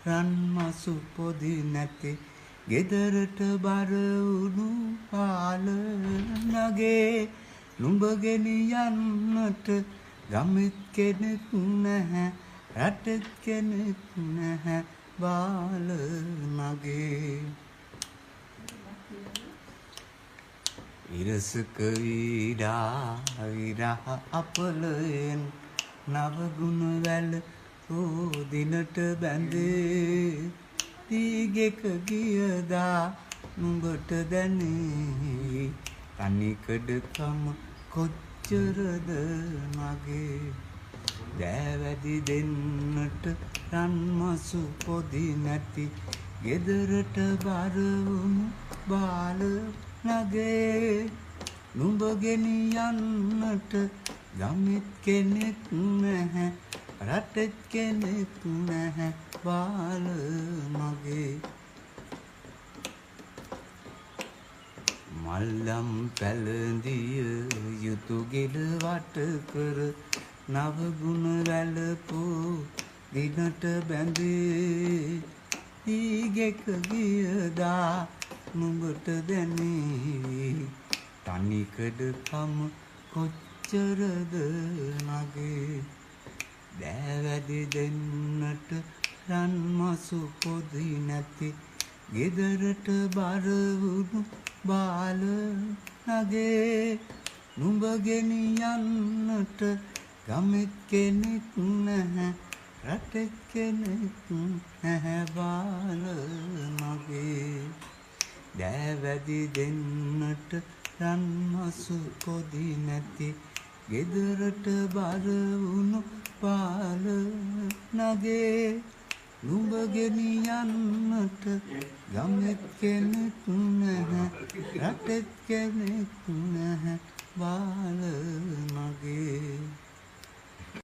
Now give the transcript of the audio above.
රන් මසු පොදි නැති ගෙදරට බර වුණු පාල නගේ නුඹ ගෙනියන්නට ගමෙත් කෙනෙක් නැහැ රටෙත් කෙනෙක් නැහැ බාල නගේ ඉරසක වීඩා විරහ අපලයෙන් නවගුණ වැල දිනට බැඳේ දීගෙක ගියදා නුඹට දැනේ තනිකඩකම කොච්චරද මගේ දෑවැදි දෙන්නට රන්මසු පොදි නැති ගෙදරට බර වුණු බාල නගේ නුඹ ගෙනියන්නට ගමෙත් කෙනෙක් නැහැ රටෙත් කෙනෙක් නැහැ බාල මගේ මල්ලම් පැළඳිය යුතු ගෙඩ වට කර නවගුණ වැළපෝ දිනට බැඳේ දීගෙක ගියදා නුඹට දැනේ තනිකඩකම කොච්චරද නගේ දෑවැදි දෙන්නට රන්මසු පොදි නැති ගෙදරට බර වුණු බාල නගේ නුඹ ගෙනියන්නට ගමෙත් කෙනෙක් නැහැ රටෙත් කෙනෙක් නැහැ බාල මගේ දෑවැදි දෙන්නට රන්මසු පොදි නැති ගෙදරට බර වුණු බාල නගේ නුඹ ගෙනියන්නට ගමෙත් කෙනෙක් නැහැ රටෙත් කෙනෙක් නැහැ බාල